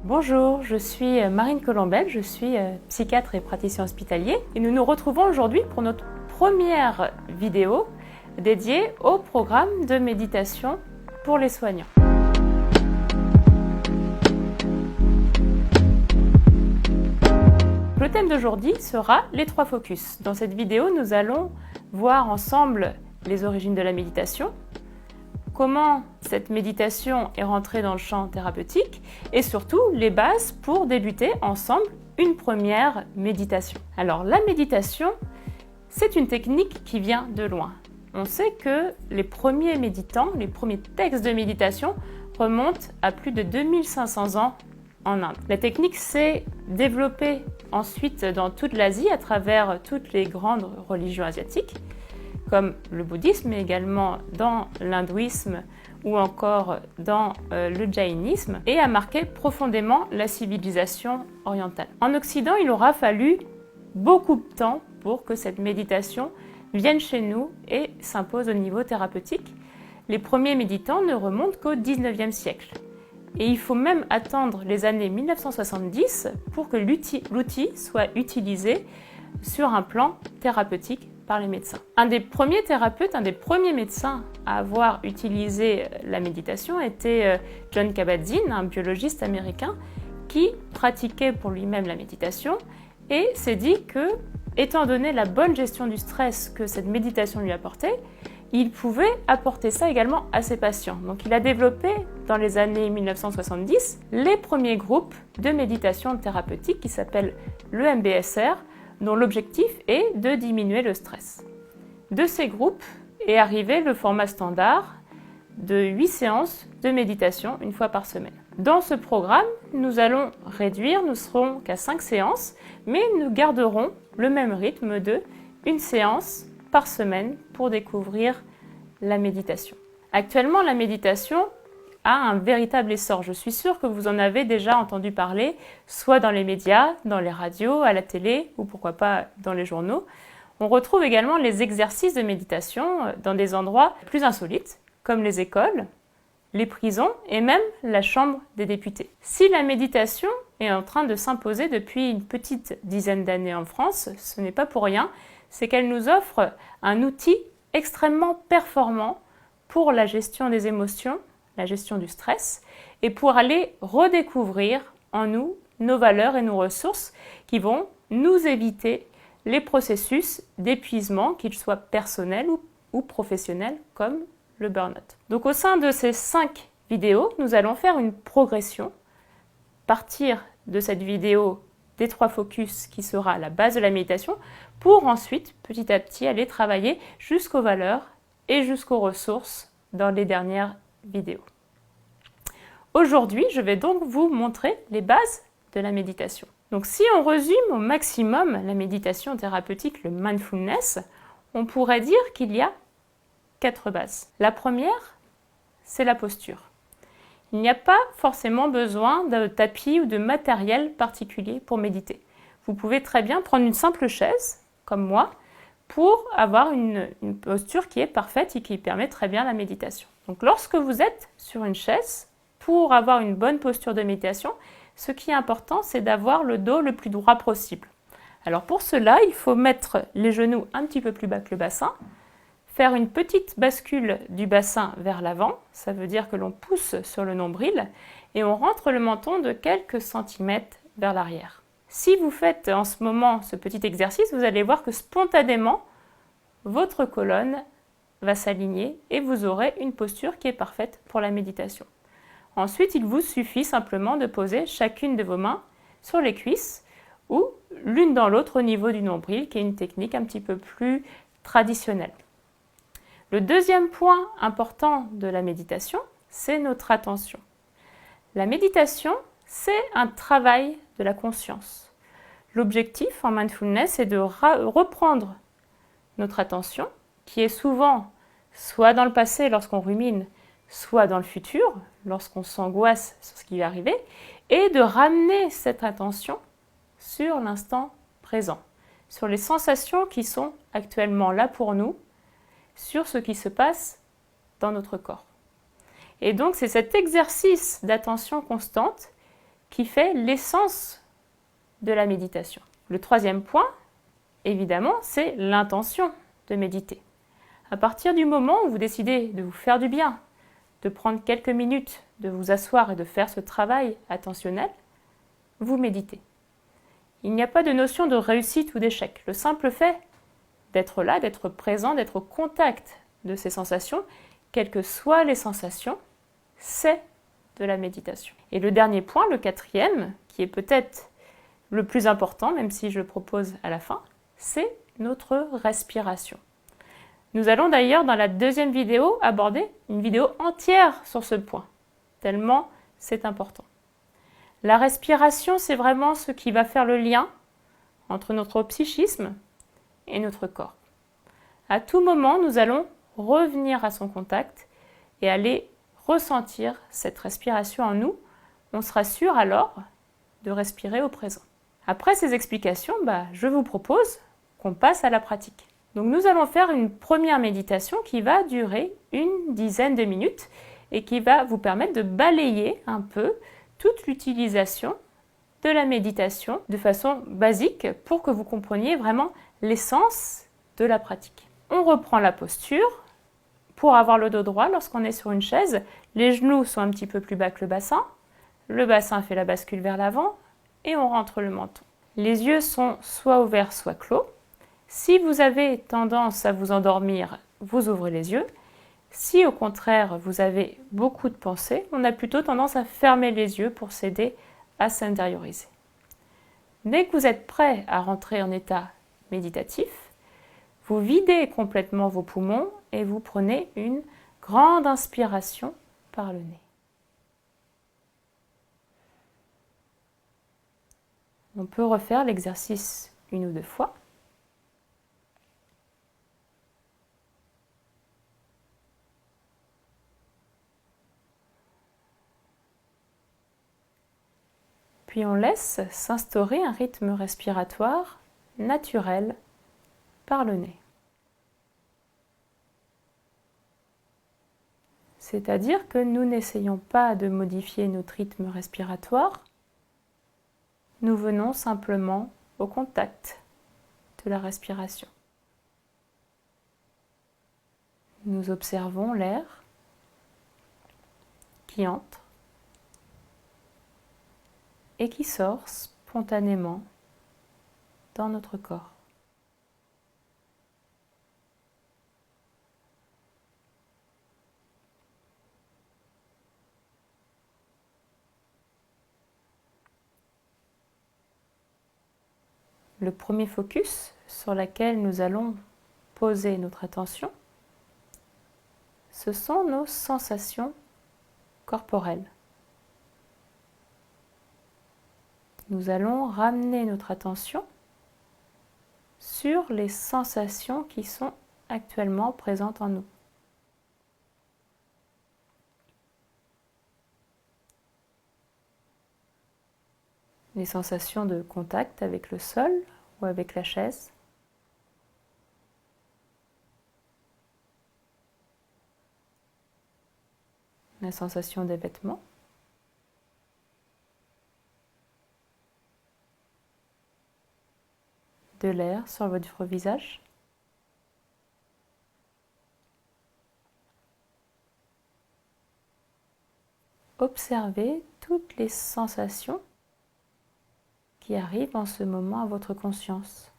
Bonjour, je suis Marine Colombel, je suis psychiatre et praticien hospitalier et nous nous retrouvons aujourd'hui pour notre première vidéo dédiée au programme de méditation pour les soignants. Le thème d'aujourd'hui sera les 3 focus. Dans cette vidéo, nous allons voir ensemble les origines de la méditation, comment cette méditation est rentrée dans le champ thérapeutique et surtout les bases pour débuter ensemble une première méditation. Alors la méditation, c'est une technique qui vient de loin. On sait que les premiers méditants, les premiers textes de méditation remontent à plus de 2500 ans en Inde. La technique s'est développée ensuite dans toute l'Asie à travers toutes les grandes religions asiatiques, comme le bouddhisme, mais également dans l'hindouisme ou encore dans le jaïnisme, et a marqué profondément la civilisation orientale. En Occident, il aura fallu beaucoup de temps pour que cette méditation vienne chez nous et s'impose au niveau thérapeutique. Les premiers méditants ne remontent qu'au XIXe siècle. Et il faut même attendre les années 1970 pour que l'outil soit utilisé sur un plan thérapeutique par les médecins. Un des premiers thérapeutes, un des premiers médecins à avoir utilisé la méditation était Jon Kabat-Zinn, un biologiste américain qui pratiquait pour lui-même la méditation et s'est dit que, étant donné la bonne gestion du stress que cette méditation lui apportait, il pouvait apporter ça également à ses patients. Donc il a développé dans les années 1970 les premiers groupes de méditation thérapeutique qui s'appellent le MBSR, dont l'objectif est de diminuer le stress. De ces groupes est arrivé le format standard de 8 séances de méditation une fois par semaine. Dans ce programme, nous allons réduire, nous serons qu'à 5 séances, mais nous garderons le même rythme de 1 séance par semaine pour découvrir la méditation. Actuellement, la méditation a un véritable essor. Je suis sûre que vous en avez déjà entendu parler, soit dans les médias, dans les radios, à la télé ou pourquoi pas dans les journaux. On retrouve également les exercices de méditation dans des endroits plus insolites, comme les écoles, les prisons et même la Chambre des députés. Si la méditation est en train de s'imposer depuis une petite dizaine d'années en France, ce n'est pas pour rien, c'est qu'elle nous offre un outil extrêmement performant pour la gestion des émotions, la gestion du stress, et pour aller redécouvrir en nous nos valeurs et nos ressources qui vont nous éviter les processus d'épuisement, qu'ils soient personnels ou professionnels, comme le burn-out. Donc au sein de ces 5 vidéos, nous allons faire une progression, partir de cette vidéo des 3 focus qui sera la base de la méditation, pour ensuite, petit à petit, aller travailler jusqu'aux valeurs et jusqu'aux ressources dans les dernières vidéos. Aujourd'hui, je vais donc vous montrer les bases de la méditation. Donc si on résume au maximum la méditation thérapeutique, le mindfulness, on pourrait dire qu'il y a 4 bases. La première, c'est la posture. Il n'y a pas forcément besoin de tapis ou de matériel particulier pour méditer. Vous pouvez très bien prendre une simple chaise, comme moi, pour avoir une posture qui est parfaite et qui permet très bien la méditation. Donc lorsque vous êtes sur une chaise, pour avoir une bonne posture de méditation, ce qui est important, c'est d'avoir le dos le plus droit possible. Alors pour cela, il faut mettre les genoux un petit peu plus bas que le bassin, faire une petite bascule du bassin vers l'avant, ça veut dire que l'on pousse sur le nombril et on rentre le menton de quelques centimètres vers l'arrière. Si vous faites en ce moment ce petit exercice, vous allez voir que spontanément, votre colonne va s'aligner et vous aurez une posture qui est parfaite pour la méditation. Ensuite, il vous suffit simplement de poser chacune de vos mains sur les cuisses ou l'une dans l'autre au niveau du nombril, qui est une technique un petit peu plus traditionnelle. Le deuxième point important de la méditation, c'est notre attention. La méditation, c'est un travail de la conscience. L'objectif en mindfulness est de reprendre notre attention, qui est souvent soit dans le passé lorsqu'on rumine, soit dans le futur, lorsqu'on s'angoisse sur ce qui va arriver, et de ramener cette attention sur l'instant présent, sur les sensations qui sont actuellement là pour nous, sur ce qui se passe dans notre corps. Et donc c'est cet exercice d'attention constante qui fait l'essence de la méditation. Le troisième point, évidemment, c'est l'intention de méditer. À partir du moment où vous décidez de vous faire du bien, de prendre quelques minutes, de vous asseoir et de faire ce travail attentionnel, vous méditez. Il n'y a pas de notion de réussite ou d'échec. Le simple fait d'être là, d'être présent, d'être au contact de ces sensations, quelles que soient les sensations, c'est de la méditation. Et le dernier point, le quatrième, qui est peut-être le plus important, même si je le propose à la fin, c'est notre respiration. Nous allons d'ailleurs dans la deuxième vidéo aborder une vidéo entière sur ce point, tellement c'est important. La respiration, c'est vraiment ce qui va faire le lien entre notre psychisme et notre corps. À tout moment, nous allons revenir à son contact et aller ressentir cette respiration en nous. On sera sûr alors de respirer au présent. Après ces explications, je vous propose qu'on passe à la pratique. Donc nous allons faire une première méditation qui va durer une dizaine de minutes et qui va vous permettre de balayer un peu toute l'utilisation de la méditation de façon basique pour que vous compreniez vraiment l'essence de la pratique. On reprend la posture pour avoir le dos droit lorsqu'on est sur une chaise. Les genoux sont un petit peu plus bas que le bassin fait la bascule vers l'avant et on rentre le menton. Les yeux sont soit ouverts soit clos. Si vous avez tendance à vous endormir, vous ouvrez les yeux. Si au contraire vous avez beaucoup de pensées, on a plutôt tendance à fermer les yeux pour s'aider à s'intérioriser. Dès que vous êtes prêt à rentrer en état méditatif, vous videz complètement vos poumons et vous prenez une grande inspiration par le nez. On peut refaire l'exercice une ou deux fois. Puis on laisse s'instaurer un rythme respiratoire naturel par le nez. C'est-à-dire que nous n'essayons pas de modifier notre rythme respiratoire, nous venons simplement au contact de la respiration. Nous observons l'air qui entre et qui sort spontanément dans notre corps. Le premier focus sur lequel nous allons poser notre attention, ce sont nos sensations corporelles. Nous allons ramener notre attention sur les sensations qui sont actuellement présentes en nous. Les sensations de contact avec le sol ou avec la chaise. La sensation des vêtements. De l'air sur votre visage. Observez toutes les sensations qui arrivent en ce moment à votre conscience.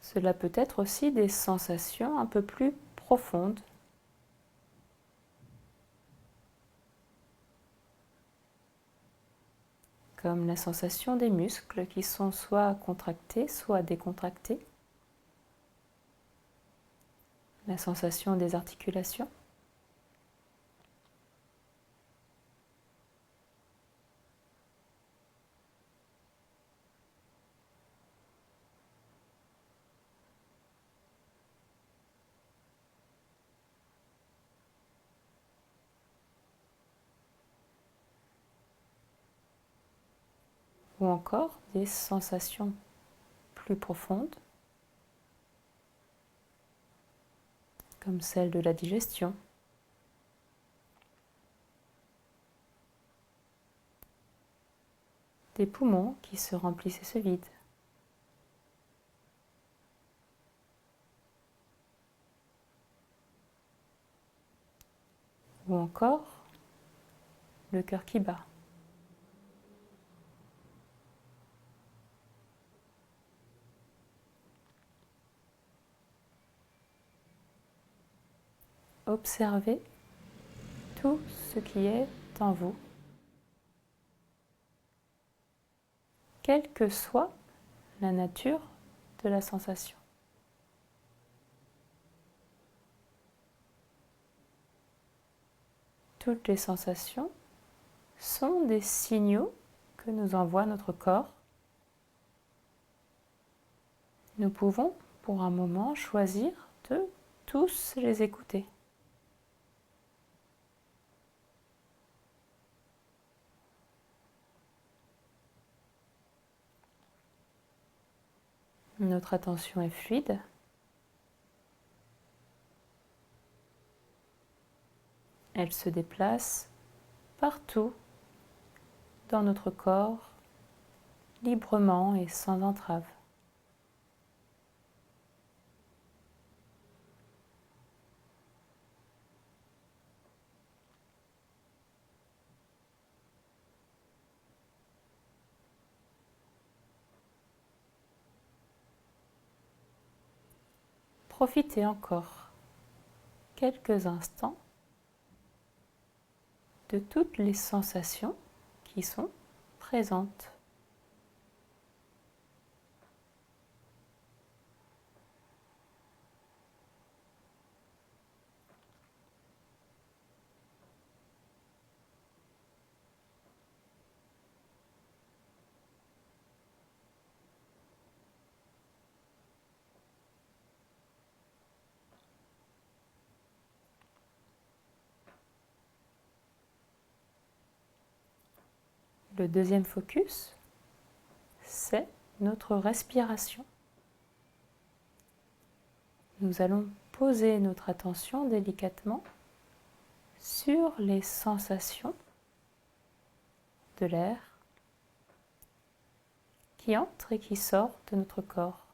Cela peut être aussi des sensations un peu plus profondes. Comme la sensation des muscles qui sont soit contractés, soit décontractés. La sensation des articulations. ou encore des sensations plus profondes, comme celle de la digestion, des poumons qui se remplissent et se vident, ou encore le cœur qui bat. Observez tout ce qui est en vous, quelle que soit la nature de la sensation. Toutes les sensations sont des signaux que nous envoie notre corps. Nous pouvons, pour un moment, choisir de tous les écouter. Notre attention est fluide. Elle se déplace partout dans notre corps, librement et sans entrave. Profitez encore quelques instants de toutes les sensations qui sont présentes. Le deuxième focus, c'est notre respiration. Nous allons poser notre attention délicatement sur les sensations de l'air qui entre et qui sort de notre corps.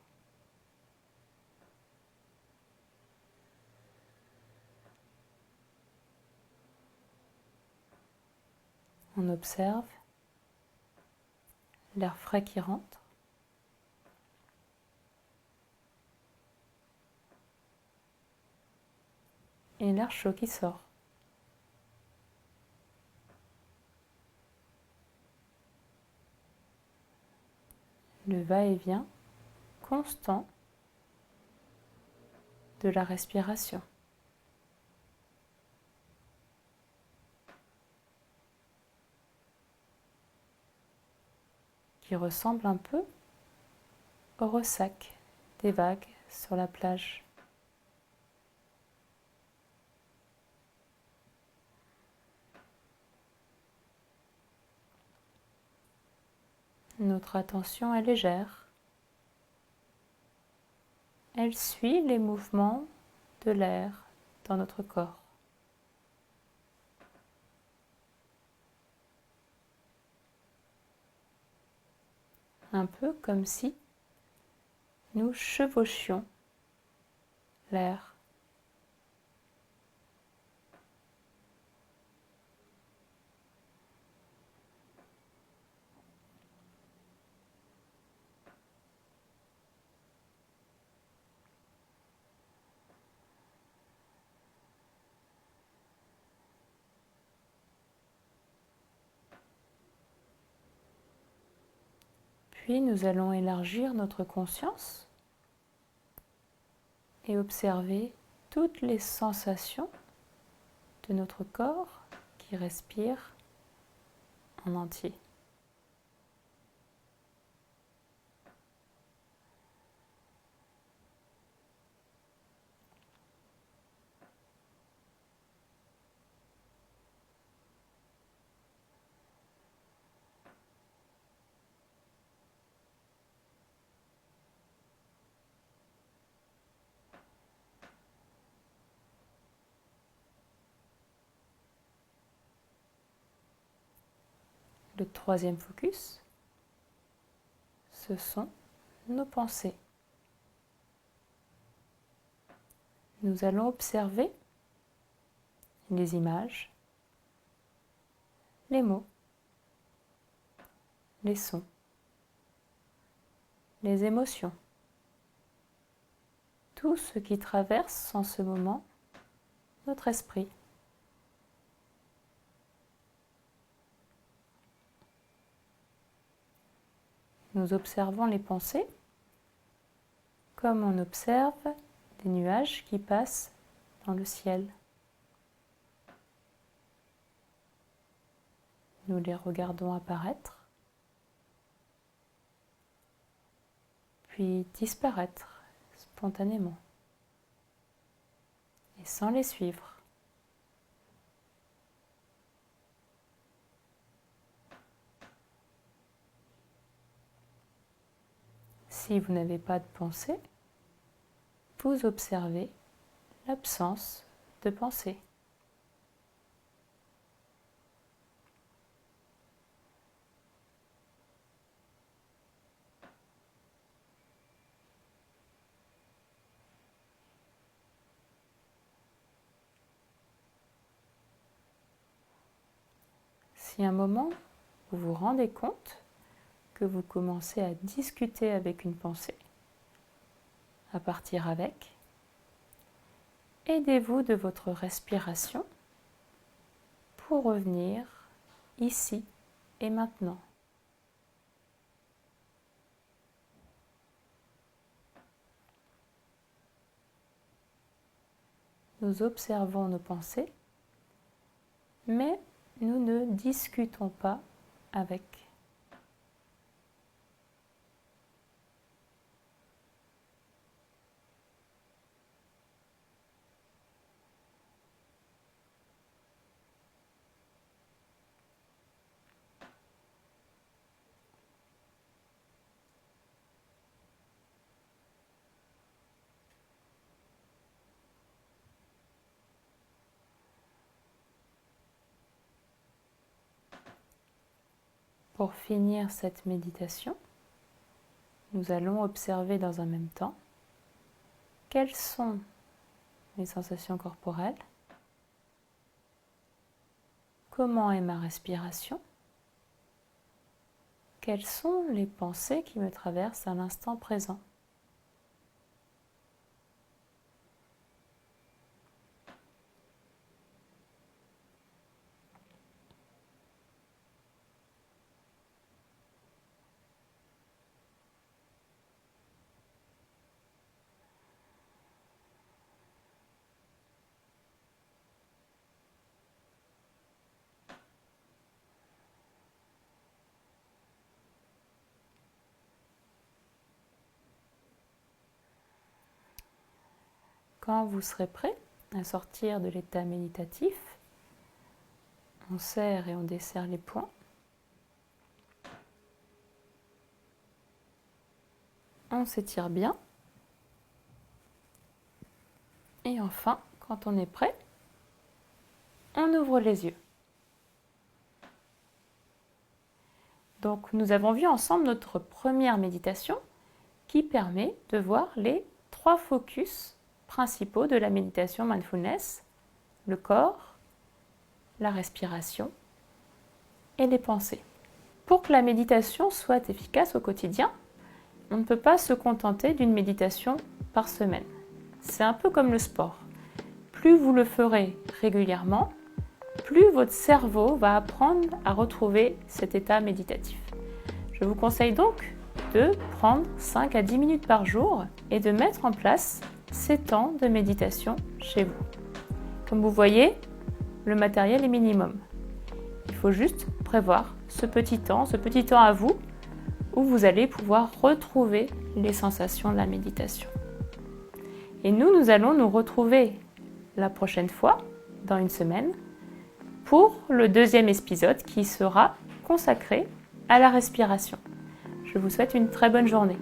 On observe l'air frais qui rentre et l'air chaud qui sort. Le va-et-vient constant de la respiration. Qui ressemble un peu au ressac des vagues sur la plage. Notre attention est légère. Elle suit les mouvements de l'air dans notre corps. Un peu comme si nous chevauchions l'air. Puis nous allons élargir notre conscience et observer toutes les sensations de notre corps qui respire en entier. Le troisième focus, ce sont nos pensées. Nous allons observer les images, les mots, les sons, les émotions, tout ce qui traverse en ce moment notre esprit. Nous observons les pensées comme on observe des nuages qui passent dans le ciel. Nous les regardons apparaître, puis disparaître spontanément et sans les suivre. Si vous n'avez pas de pensée, vous observez l'absence de pensée. Si à un moment vous vous rendez compte que vous commencez à discuter avec une pensée, à partir avec, aidez-vous de votre respiration pour revenir ici et maintenant. Nous observons nos pensées, mais nous ne discutons pas avec. Pour finir cette méditation, nous allons observer dans un même temps quelles sont les sensations corporelles, comment est ma respiration, quelles sont les pensées qui me traversent à l'instant présent. Quand vous serez prêt à sortir de l'état méditatif, on serre et on desserre les poings. On s'étire bien. Et enfin, quand on est prêt, on ouvre les yeux. Donc nous avons vu ensemble notre première méditation qui permet de voir les 3 focus principaux de la méditation mindfulness, le corps, la respiration et les pensées. Pour que la méditation soit efficace au quotidien, on ne peut pas se contenter d'une méditation par semaine. C'est un peu comme le sport. Plus vous le ferez régulièrement, plus votre cerveau va apprendre à retrouver cet état méditatif. Je vous conseille donc de prendre 5 à 10 minutes par jour et de mettre en place ces temps de méditation chez vous. Comme vous voyez, le matériel est minimum. Il faut juste prévoir ce petit temps à vous, où vous allez pouvoir retrouver les sensations de la méditation. Et nous allons nous retrouver la prochaine fois, dans une semaine, pour le 2e épisode qui sera consacré à la respiration. Je vous souhaite une très bonne journée.